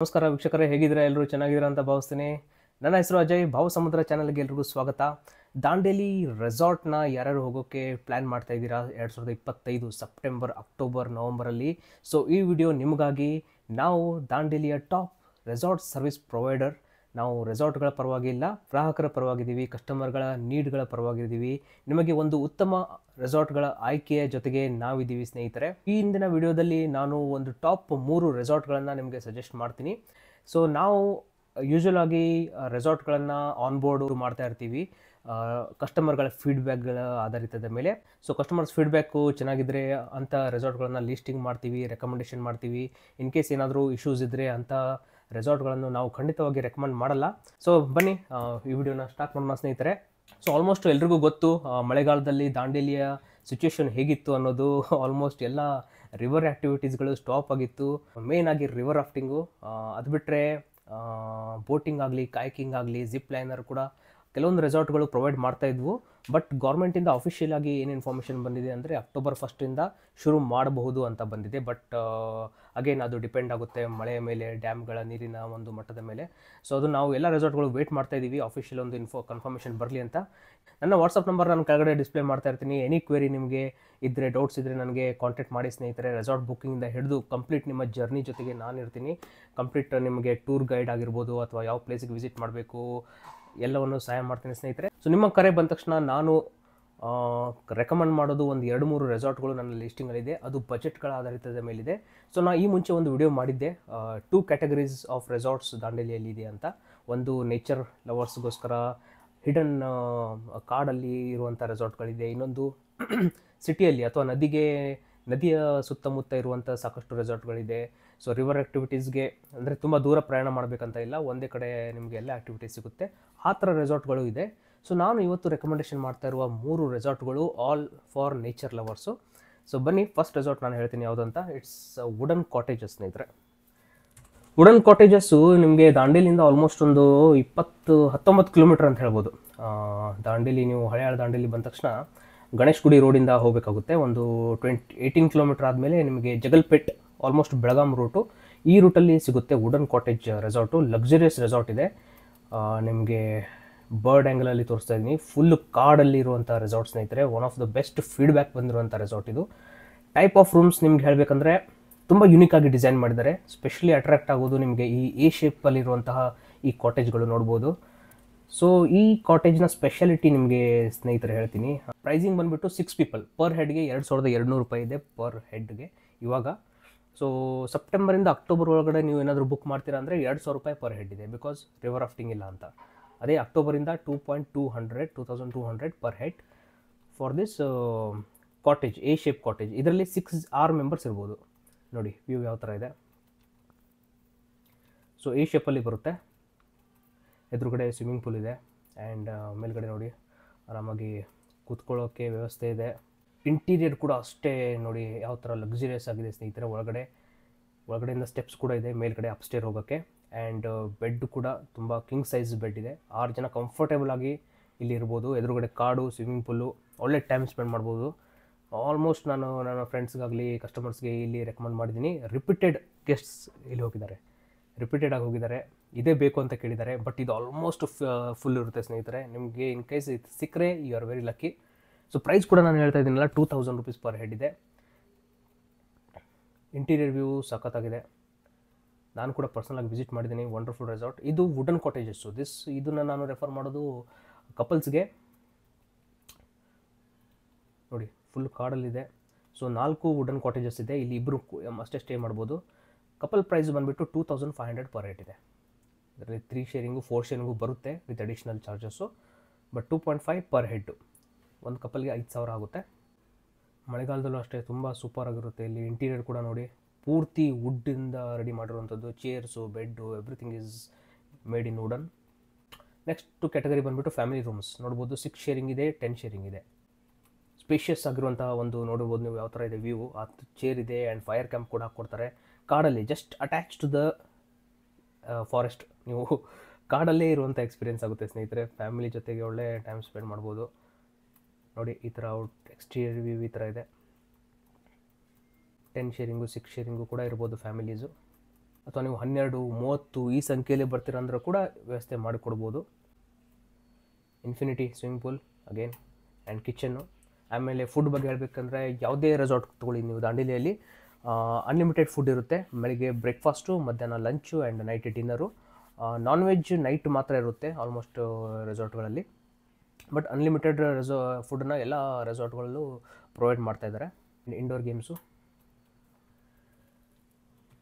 ನಮಸ್ಕಾರ ವೀಕ್ಷಕರೇ, ಹೇಗಿದ್ದೀರಾ? ಎಲ್ಲರೂ ಚೆನ್ನಾಗಿದ್ದೀರಾ ಅಂತ ಭಾವಿಸ್ತೀನಿ. ನನ್ನ ಹೆಸರು ಅಜಯ್. ಭಾವಸಮುದ್ರ ಚಾನಲ್ಗೆ ಎಲ್ರಿಗೂ ಸ್ವಾಗತ. ದಾಂಡೇಲಿ ರೆಸಾರ್ಟ್ನ ಯಾರ್ಯಾರು ಹೋಗೋಕ್ಕೆ ಪ್ಲ್ಯಾನ್ ಮಾಡ್ತಾ ಇದ್ದೀರಾ 2025 ಸೆಪ್ಟೆಂಬರ್, ಅಕ್ಟೋಬರ್, ನವಂಬರಲ್ಲಿ? ಸೊ ಈ ವಿಡಿಯೋ ನಿಮಗಾಗಿ. ನಾವು ದಾಂಡೇಲಿಯ ಟಾಪ್ ರೆಸಾರ್ಟ್ ಸರ್ವಿಸ್ ಪ್ರೊವೈಡರ್. ನಾವು ರೆಸಾರ್ಟ್ಗಳ ಪರವಾಗಿ ಇಲ್ಲ, ಗ್ರಾಹಕರ ಪರವಾಗಿದ್ದೀವಿ, ಕಸ್ಟಮರ್ಗಳ ನೀಡ್ಗಳ ಪರವಾಗಿದ್ದೀವಿ. ನಿಮಗೆ ಒಂದು ಉತ್ತಮ ರೆಸಾರ್ಟ್ಗಳ ಆಯ್ಕೆಯ ಜೊತೆಗೆ ನಾವಿದ್ದೀವಿ ಸ್ನೇಹಿತರೆ. ಈ ಹಿಂದಿನ ವಿಡಿಯೋದಲ್ಲಿ ನಾನು ಒಂದು ಟಾಪ್ 3 ರೆಸಾರ್ಟ್ಗಳನ್ನು ನಿಮಗೆ ಸಜೆಸ್ಟ್ ಮಾಡ್ತೀನಿ. ಸೊ ನಾವು ಯೂಶ್ವಲ್ ಆಗಿ ರೆಸಾರ್ಟ್ಗಳನ್ನು ಆನ್ಬೋರ್ಡ್ ಮಾಡ್ತಾ ಇರ್ತೀವಿ ಕಸ್ಟಮರ್ಗಳ ಫೀಡ್ಬ್ಯಾಕ್ಗಳ ಆಧಾರಿತದ ಮೇಲೆ. ಸೊ ಕಸ್ಟಮರ್ಸ್ ಫೀಡ್ಬ್ಯಾಕು ಚೆನ್ನಾಗಿದ್ದರೆ ಅಂಥ ರೆಸಾರ್ಟ್ಗಳನ್ನು ಲೀಸ್ಟಿಂಗ್ ಮಾಡ್ತೀವಿ, ರೆಕಮೆಂಡೇಷನ್ ಮಾಡ್ತೀವಿ. ಇನ್ ಕೇಸ್ ಏನಾದರೂ ಇಶ್ಯೂಸ್ ಇದ್ದರೆ ಅಂಥ ರೆಸಾರ್ಟ್ಗಳನ್ನು ನಾವು ಖಂಡಿತವಾಗಿ ರೆಕಮೆಂಡ್ ಮಾಡಲ್ಲ. ಸೊ ಬನ್ನಿ ಈ ವಿಡಿಯೋನ ಸ್ಟಾರ್ಟ್ ಮಾಡೋಣ ಸ್ನೇಹಿತರೆ. ಸೊ ಆಲ್ಮೋಸ್ಟ್ ಎಲ್ರಿಗೂ ಗೊತ್ತು ಮಳೆಗಾಲದಲ್ಲಿ ದಾಂಡೇಲಿಯ ಸಿಚುವೇಶನ್ ಹೇಗಿತ್ತು ಅನ್ನೋದು. ಆಲ್ಮೋಸ್ಟ್ ಎಲ್ಲ ರಿವರ್ ಆ್ಯಕ್ಟಿವಿಟೀಸ್ಗಳು ಸ್ಟಾಪ್ ಆಗಿತ್ತು. ಮೇನ್ ಆಗಿ ರಿವರ್ ರಾಫ್ಟಿಂಗು, ಅದು ಬಿಟ್ಟರೆ ಬೋಟಿಂಗ್ ಆಗಲಿ, ಕಾಯ್ಕಿಂಗ್ ಆಗಲಿ, ಜಿಪ್ ಲೈನರ್ ಕೂಡ ಕೆಲವೊಂದು ರೆಸಾರ್ಟ್ಗಳು ಪ್ರೊವೈಡ್ ಮಾಡ್ತಾ ಇದ್ವು. ಬಟ್ ಗೌರ್ಮೆಂಟಿಂದ ಅಫಿಷಿಯಲ್ ಆಗಿ ಏನು ಇನ್ಫಾರ್ಮೇಷನ್ ಬಂದಿದೆ ಅಂದರೆ ಅಕ್ಟೋಬರ್ 1 ಶುರು ಮಾಡಬಹುದು ಅಂತ ಬಂದಿದೆ. ಬಟ್ ಅಗೇನ್ ಅದು ಡಿಪೆಂಡ್ ಆಗುತ್ತೆ ಮಳೆಯ ಮೇಲೆ, ಡ್ಯಾಮ್ಗಳ ನೀರಿನ ಒಂದು ಮಟ್ಟದ ಮೇಲೆ. ಸೊ ಅದು ನಾವು ಎಲ್ಲ ರೆಸಾರ್ಟ್ಗಳು ವೇಟ್ ಮಾಡ್ತಾ ಇದ್ದೀವಿ ಅಫಿಷಿಯಲ್ ಒಂದು ಕನ್ಫರ್ಮೇಷನ್ ಬರಲಿ ಅಂತ. ನನ್ನ ವಾಟ್ಸಪ್ ನಂಬರ್ ನಾನು ಕೆಳಗಡೆ ಡಿಸ್ಪ್ಲೇ ಮಾಡ್ತಾ ಇರ್ತೀನಿ. ಎನಿ ಕ್ವೆರಿ ನಿಮಗೆ ಇದ್ದರೆ, ಡೌಟ್ಸ್ ಇದ್ದರೆ ನನಗೆ ಕಾಂಟ್ಯಾಕ್ಟ್ ಮಾಡಿ ಸ್ನೇಹಿತರೆ. ರೆಸಾರ್ಟ್ ಬುಕ್ಕಿಂಗಿಂದ ಹಿಡಿದು ಕಂಪ್ಲೀಟ್ ನಿಮ್ಮ ಜರ್ನಿ ಜೊತೆಗೆ ನಾನು ಇರ್ತೀನಿ. ಕಂಪ್ಲೀಟ್ ನಿಮಗೆ ಟೂರ್ ಗೈಡ್ ಆಗಿರ್ಬೋದು ಅಥವಾ ಯಾವ ಪ್ಲೇಸಿಗೆ ವಿಸಿಟ್ ಮಾಡಬೇಕು ಎಲ್ಲವನ್ನು ಸಹಾಯ ಮಾಡ್ತೀನಿ ಸ್ನೇಹಿತರೆ. ಸೊ ನಿಮ್ಮ ಕರೆ ಬಂದ ತಕ್ಷಣ ನಾನು ರೆಕಮೆಂಡ್ ಮಾಡೋದು ಒಂದು 2-3 ರೆಸಾರ್ಟ್ಗಳು ನನ್ನ ಲಿಸ್ಟಿಂಗಲ್ಲಿದೆ. ಅದು ಬಜೆಟ್ಗಳ ಆಧಾರಿತದ ಮೇಲಿದೆ. ಸೊ ನಾನು ಈ ಮುಂಚೆ ಒಂದು ವಿಡಿಯೋ ಮಾಡಿದ್ದೆ 2 ಕ್ಯಾಟಗರೀಸ್ ಆಫ್ ರೆಸಾರ್ಟ್ಸ್ ದಾಂಡೇಲಿಯಲ್ಲಿ ಇದೆ ಅಂತ. ಒಂದು ನೇಚರ್ ಲವರ್ಸ್ಗೋಸ್ಕರ ಹಿಡನ್ ಕಾಡಲ್ಲಿ ಇರುವಂಥ ರೆಸಾರ್ಟ್ಗಳಿದೆ. ಇನ್ನೊಂದು ಸಿಟಿಯಲ್ಲಿ ಅಥವಾ ನದಿಯ ಸುತ್ತಮುತ್ತ ಇರುವಂಥ ಸಾಕಷ್ಟು ರೆಸಾರ್ಟ್ಗಳಿದೆ. ಸೊ ರಿವರ್ ಆ್ಯಕ್ಟಿವಿಟೀಸ್ಗೆ ಅಂದರೆ ತುಂಬ ದೂರ ಪ್ರಯಾಣ ಮಾಡಬೇಕಂತ ಇಲ್ಲ, ಒಂದೇ ಕಡೆ ನಿಮಗೆ ಎಲ್ಲ ಆ್ಯಕ್ಟಿವಿಟೀಸ್ ಸಿಗುತ್ತೆ. ಆ ಥರ ರೆಸಾರ್ಟ್ಗಳು ಇದೆ. ಸೊ ನಾನು ಇವತ್ತು ರೆಕಮೆಂಡೇಷನ್ ಮಾಡ್ತಾ ಇರುವ 3 ರೆಸಾರ್ಟ್ಗಳು all for nature lovers. So ಬನ್ನಿ, ಫಸ್ಟ್ ರೆಸಾರ್ಟ್ ನಾನು ಹೇಳ್ತೀನಿ ಯಾವುದಂತ. ಇಟ್ಸ್ ವುಡನ್ ಕಾಟೇಜಸ್ ಸ್ನೇಹಿತರೆ. ವುಡನ್ ಕಾಟೇಜಸ್ಸು ನಿಮಗೆ ದಾಂಡೇಲಿಯಿಂದ ಆಲ್ಮೋಸ್ಟ್ ಒಂದು 19 ಕಿಲೋಮೀಟರ್ ಅಂತ ಹೇಳ್ಬೋದು. ದಾಂಡೇಲಿ, ನೀವು ಹಳೆಯ ದಾಂಡೇಲಿ ಬಂದ ತಕ್ಷಣ ಗಣೇಶ್ ಗುಡಿ ರೋಡಿಂದ ಹೋಗಬೇಕಾಗುತ್ತೆ. ಒಂದು 18 ಕಿಲೋಮೀಟರ್ ಆದಮೇಲೆ ನಿಮಗೆ ಜಗಲ್ಪೇಟ್, ಆಲ್ಮೋಸ್ಟ್ ಬೆಳಗಾಂ ರೂಟು, ಈ ರೂಟಲ್ಲಿ ಸಿಗುತ್ತೆ wooden cottage resort. Luxurious resort ಇದೆ. ನಿಮಗೆ ಬರ್ಡ್ ಆ್ಯಂಗಲಲ್ಲಿ ತೋರಿಸ್ತಾ ಇದ್ದೀನಿ. ಫುಲ್ ಕಾಡಲ್ಲಿ ಇರುವಂಥ ರೆಸಾರ್ಟ್ ಸ್ನೇಹಿತರೆ. One of the best feedback ಬಂದಿರುವಂಥ ರೆಸಾರ್ಟ್ ಇದು. ಟೈಪ್ ಆಫ್ ರೂಮ್ಸ್ ನಿಮ್ಗೆ ಹೇಳಬೇಕಂದ್ರೆ ತುಂಬ ಯುನೀಕಾಗಿ ಡಿಸೈನ್ ಮಾಡಿದ್ದಾರೆ. ಸ್ಪೆಷಲಿ ಅಟ್ರಾಕ್ಟ್ ಆಗೋದು ನಿಮಗೆ ಈ ಎ ಶೇಪಲ್ಲಿರುವಂತಹ ಈ ಕಾಟೇಜ್ಗಳು ನೋಡ್ಬೋದು. ಸೊ ಈ ಕಾಟೇಜ್ನ ಸ್ಪೆಷಾಲಿಟಿ ನಿಮಗೆ ಸ್ನೇಹಿತರೆ ಹೇಳ್ತೀನಿ. ಪ್ರೈಸಿಂಗ್ ಬಂದುಬಿಟ್ಟು 6 ಪೀಪಲ್ ಪರ್ ಹೆಡ್ಗೆ 2200 ರೂಪಾಯಿ ಇದೆ ಪರ್ ಹೆಡ್ಗೆ ಇವಾಗ. ಸೊ ಸೆಪ್ಟೆಂಬರಿಂದ ಅಕ್ಟೋಬರ್ ಒಳಗಡೆ ನೀವು ಏನಾದರೂ ಬುಕ್ ಮಾಡ್ತೀರಾ ಅಂದರೆ 2000 ರೂಪಾಯಿ ಪರ್ ಹೆಡ್ ಇದೆ, ಬಿಕಾಸ್ ರಿವರ್ ರಾಫ್ಟಿಂಗ್ ಇಲ್ಲ ಅಂತ. ಅದೇ ಅಕ್ಟೋಬರಿಂದ 2200 per head for this cottage, A shape cottage. ಇದರಲ್ಲಿ 6 ಮೆಂಬರ್ಸ್ ಇರ್ಬೋದು. ನೋಡಿ ವ್ಯೂ ಯಾವ ಥರ ಇದೆ. ಸೊ ಎ ಶೇಪಲ್ಲಿ ಬರುತ್ತೆ. ಎದುರುಗಡೆ ಸ್ವಿಮ್ಮಿಂಗ್ ಪೂಲ್ ಇದೆ. ಆ್ಯಂಡ್ ಮೇಲ್ಗಡೆ ನೋಡಿ ಆರಾಮಾಗಿ ಕೂತ್ಕೊಳ್ಳೋಕ್ಕೆ ವ್ಯವಸ್ಥೆ ಇದೆ. ಇಂಟೀರಿಯರ್ ಕೂಡ ಅಷ್ಟೇ ನೋಡಿ ಯಾವ ಥರ ಲಕ್ಸುರಿಯಸ್ ಆಗಿದೆ ಸ್ನೇಹಿತರೆ. ಒಳಗಡೆಯಿಂದ ಸ್ಟೆಪ್ಸ್ ಕೂಡ ಇದೆ ಮೇಲ್ಗಡೆ ಅಪ್ಸ್ಟೇರ್ ಹೋಗೋಕ್ಕೆ. ಆ್ಯಂಡ್ ಬೆಡ್ ಕೂಡ ತುಂಬ ಕಿಂಗ್ ಸೈಜ್ ಬೆಡ್ ಇದೆ. 6 ಜನ ಕಂಫರ್ಟೇಬಲ್ ಆಗಿ ಇಲ್ಲಿ ಇರ್ಬೋದು. ಎದುರುಗಡೆ ಕಾಡು, ಸ್ವಿಮ್ಮಿಂಗ್ ಪೂಲು, ಒಳ್ಳೆ ಟೈಮ್ ಸ್ಪೆಂಡ್ ಮಾಡ್ಬೋದು. ಆಲ್ಮೋಸ್ಟ್ ನಾನು ನನ್ನ ಫ್ರೆಂಡ್ಸ್ಗಾಗಲಿ ಕಸ್ಟಮರ್ಸ್ಗೆ ಇಲ್ಲಿ ರೆಕಮೆಂಡ್ ಮಾಡಿದ್ದೀನಿ. ರಿಪೀಟೆಡ್ ಗೆಸ್ಟ್ಸ್ ಇಲ್ಲಿ ರಿಪೀಟೆಡ್ ಆಗಿ ಹೋಗಿದ್ದಾರೆ, ಇದೇ ಬೇಕು ಅಂತ ಕೇಳಿದ್ದಾರೆ. ಬಟ್ ಇದು ಆಲ್ಮೋಸ್ಟ್ ಫುಲ್ ಇರುತ್ತೆ ಸ್ನೇಹಿತರೆ. ನಿಮಗೆ ಇನ್ ಕೇಸ್ ಇದು ಸಿಕ್ಕರೆ you are very lucky. So price ಕೂಡ ನಾನು ಹೇಳ್ತಾ ಇದ್ದೀನಲ್ಲ, 2000 ರೂಪೀಸ್ ಪರ್ ಹೆಡ್ ಇದೆ. ಇಂಟೀರಿಯರ್ ವ್ಯೂ ಸಖತ್ತಾಗಿದೆ. ನಾನು ಕೂಡ ಪರ್ಸನಲಾಗಿ ವಿಸಿಟ್ ಮಾಡಿದ್ದೀನಿ. ವಂಡರ್ಫುಲ್ ರೆಸಾರ್ಟ್ ಇದು. ವುಡನ್ ಕಾಟೇಜಸ್ಸು ಇದನ್ನು ನಾನು ರೆಫರ್ ಮಾಡೋದು ಕಪಲ್ಸ್ಗೆ. ನೋಡಿ ಫುಲ್ ಕಾಡಲ್ಲಿದೆ. ಸೊ 4 ವುಡನ್ ಕಾಟೇಜಸ್ ಇದೆ. ಇಲ್ಲಿ ಇಬ್ಬರು ಅಷ್ಟೇ ಸ್ಟೇ ಮಾಡ್ಬೋದು. ಕಪಲ್ ಪ್ರೈಸ್ ಬಂದುಬಿಟ್ಟು 2500 ಪರ್ ಹೆಡ್ ಇದೆ. ಇದರಲ್ಲಿ 3 ಶೇರಿಂಗು 4 ಶೇರಿಂಗು ಬರುತ್ತೆ with additional charges. But 2.5 per head. ಒಂದು ಕಪಲ್ಗೆ 5000 ಆಗುತ್ತೆ. ಮಳೆಗಾಲದಲ್ಲೂ ಅಷ್ಟೇ ತುಂಬ ಸೂಪರ್ ಆಗಿರುತ್ತೆ. ಇಲ್ಲಿ ಇಂಟೀರಿಯರ್ ಕೂಡ ನೋಡಿ ಪೂರ್ತಿ ವುಡ್ಡಿಂದ ರೆಡಿ ಮಾಡಿರುವಂಥದ್ದು. Chairs, bed, everything is made in wooden. Next category ಬಂದುಬಿಟ್ಟು ಫ್ಯಾಮಿಲಿ ರೂಮ್ಸ್ ನೋಡ್ಬೋದು. 6 ಶೇರಿಂಗ್ ಇದೆ, 10 ಶೇರಿಂಗ್ ಇದೆ. ಸ್ಪೇಷಿಯಸ್ ಆಗಿರುವಂಥ ಒಂದು ನೋಡ್ಬೋದು ನೀವು ಯಾವ ಥರ ಇದೆ ವ್ಯೂ. ಆ ಚೇರ್ ಇದೆ ಆ್ಯಂಡ್ ಫೈರ್ ಕ್ಯಾಂಪ್ ಕೂಡ ಹಾಕ್ಕೊಡ್ತಾರೆ. ಕಾಡಲ್ಲಿ just attach to the forest. ನೀವು ಕಾಡಲ್ಲೇ ಇರುವಂಥ ಎಕ್ಸ್ಪೀರಿಯೆನ್ಸ್ ಆಗುತ್ತೆ ಸ್ನೇಹಿತರೆ. ಫ್ಯಾಮಿಲಿ ಜೊತೆಗೆ ಒಳ್ಳೆ ಟೈಮ್ ಸ್ಪೆಂಡ್ ಮಾಡ್ಬೋದು. ನೋಡಿ ಈ ಥರ ಎಕ್ಸ್ಟೀರಿಯರ್ ವ್ಯೂ ಈ ಥರ ಇದೆ. 10 ಶೇರಿಂಗು 6 ಶೇರಿಂಗು ಕೂಡ ಇರ್ಬೋದು ಫ್ಯಾಮಿಲೀಸು. ಅಥವಾ ನೀವು 12, 30 ಈ ಸಂಖ್ಯೆಯಲ್ಲಿ ಬರ್ತೀರ ಅಂದರೂ ಕೂಡ ವ್ಯವಸ್ಥೆ ಮಾಡಿಕೊಡ್ಬೋದು. Infinity swimming pool again and kitchen. ಆಮೇಲೆ ಫುಡ್ ಬಗ್ಗೆ ಹೇಳಬೇಕಂದ್ರೆ ಯಾವುದೇ ರೆಸಾರ್ಟ್ ತೊಗೊಳ್ಳಿ ನೀವು ದಾಂಡೇಲಿಯಲ್ಲಿ ಅನ್ಲಿಮಿಟೆಡ್ ಫುಡ್ ಇರುತ್ತೆ. ಬೆಳಿಗ್ಗೆ ಬ್ರೇಕ್ಫಾಸ್ಟು, ಮಧ್ಯಾಹ್ನ lunch and night dinner. Non veg night ಮಾತ್ರ ಇರುತ್ತೆ ಆಲ್ಮೋಸ್ಟ್ ರೆಸಾರ್ಟ್ಗಳಲ್ಲಿ, ಬಟ್ ಅನ್ಲಿಮಿಟೆಡ್ ಫುಡ್ನ ಎಲ್ಲ ರೆಸಾರ್ಟ್ಗಳಲ್ಲೂ ಪ್ರೊವೈಡ್ ಮಾಡ್ತಾಯಿದ್ದಾರೆ. Indoor games.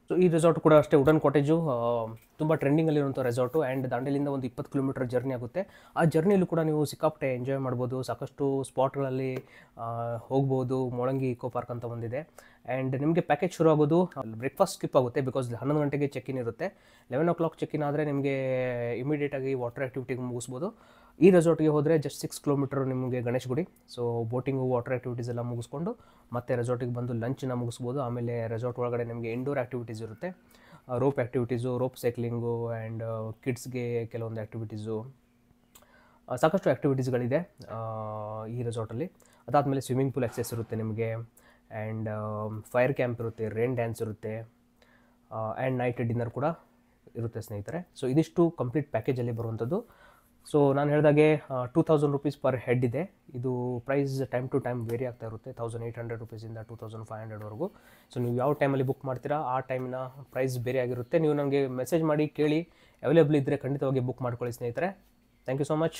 ಸೊ ಈ ರೆಸಾರ್ಟ್ ಕೂಡ ಅಷ್ಟೇ ವುಡನ್ ಕಾಟೇಜು, ತುಂಬ ಟ್ರೆಂಡಿಂಗಲ್ಲಿರುವಂಥ ರೆಸಾರ್ಟು. ಆ್ಯಂಡ್ ದಾಂಡೇಲಿಂದ ಒಂದು 20 ಕಿಲೋಮೀಟರ್ ಜರ್ನಿ ಆಗುತ್ತೆ. ಆ ಜರ್ನಿಯಲ್ಲೂ ಕೂಡ ನೀವು ಸಿಕ್ಕಾಪಟ್ಟೆ ಎಂಜಾಯ್ ಮಾಡ್ಬೋದು. ಸಾಕಷ್ಟು ಸ್ಪಾಟ್ಗಳಲ್ಲಿ ಹೋಗ್ಬೋದು. ಮೊಳಂಗಿ ಇಕೋ ಪಾರ್ಕ್ ಅಂತ ಒಂದಿದೆ. ಆ್ಯಂಡ್ ನಿಮಗೆ ಪ್ಯಾಕೇಜ್ ಶುರು ಆಗೋದು ಬ್ರೇಕ್ಫಾಸ್ಟ್ ಸ್ಕಿಪ್ ಆಗುತ್ತೆ, ಬಿಕಾಸ್ 11 ಗಂಟೆಗೆ ಚೆಕ್ ಇನ್ ಇರುತ್ತೆ. 11 o'clock ಚೆಕ್ ಇನ್ ಆದರೆ ನಿಮಗೆ ಇಮಿಡಿಯೇಟಾಗಿ ವಾಟರ್ ಆ್ಯಕ್ಟಿವಿಟಿಗೆ ಮುಗಿಸ್ಬೋದು. ಈ ರೆಸಾರ್ಟ್ಗೆ ಹೋದರೆ ಜಸ್ಟ್ 6 ಕಿಲೋಮೀಟರ್ ನಿಮಗೆ ಗಣೇಶ್ ಗುಡಿ. ಸೊ ಬೋಟಿಂಗು, ವಾಟರ್ ಆ್ಯಕ್ಟಿವಿಟೀಸ್ ಎಲ್ಲ ಮುಗಿಸ್ಕೊಂಡು ಮತ್ತೆ ರೆಸಾರ್ಟಿಗೆ ಬಂದು ಲಂಚನ್ನ ಮುಗಿಸ್ಬೋದು. ಆಮೇಲೆ ರೆಸಾರ್ಟ್ ಒಳಗಡೆ ನಿಮಗೆ ಇಂಡೋರ್ ಆ್ಯಕ್ಟಿವಿಟೀಸ್ ಇರುತ್ತೆ. Rope activities, rope cycling and ಕಿಡ್ಸ್ಗೆ ಕೆಲವೊಂದು ಆ್ಯಕ್ಟಿವಿಟೀಸು, ಸಾಕಷ್ಟು ಆ್ಯಕ್ಟಿವಿಟೀಸ್ಗಳಿದೆ ಈ ರೆಸಾರ್ಟಲ್ಲಿ. ಅದಾದಮೇಲೆ ಸ್ವಿಮ್ಮಿಂಗ್ ಪೂಲ್ ಆಕ್ಸೆಸ್ ಇರುತ್ತೆ ನಿಮಗೆ. ಆ್ಯಂಡ್ ಫೈರ್ ಕ್ಯಾಂಪ್ ಇರುತ್ತೆ, ರೇನ್ ಡ್ಯಾನ್ಸ್ ಇರುತ್ತೆ, ಆ್ಯಂಡ್ ನೈಟ್ ಡಿನ್ನರ್ ಕೂಡ ಇರುತ್ತೆ ಸ್ನೇಹಿತರೆ. ಸೊ ಇದಿಷ್ಟು ಕಂಪ್ಲೀಟ್ ಪ್ಯಾಕೇಜಲ್ಲಿ ಬರುವಂಥದ್ದು. ಸೊ ನಾನು ಹೇಳಿದಾಗೆ 2000 ರೂಪೀಸ್ ಪರ್ ಹೆಡ್ ಇದೆ. ಇದು price time to time vary ಆಗ್ತಾ ಇರುತ್ತೆ. 1800 ರೂಪೀಸಿಂದ 2500ವರೆಗೂ. ಸೊ ನೀವು ಯಾವ ಟೈಮಲ್ಲಿ ಬುಕ್ ಮಾಡ್ತೀರಾ ಆ ಟೈಮಿನ ಪ್ರೈಸ್ ಬೇರೆ ಆಗಿರುತ್ತೆ. ನೀವು ನನಗೆ ಮೆಸೇಜ್ ಮಾಡಿ ಕೇಳಿ, ಅವೈಲೇಬಲ್ ಇದ್ದರೆ ಖಂಡಿತವಾಗಿ ಬುಕ್ ಮಾಡ್ಕೊಳ್ಳಿ ಸ್ನೇಹಿತರೆ. Thank you so much.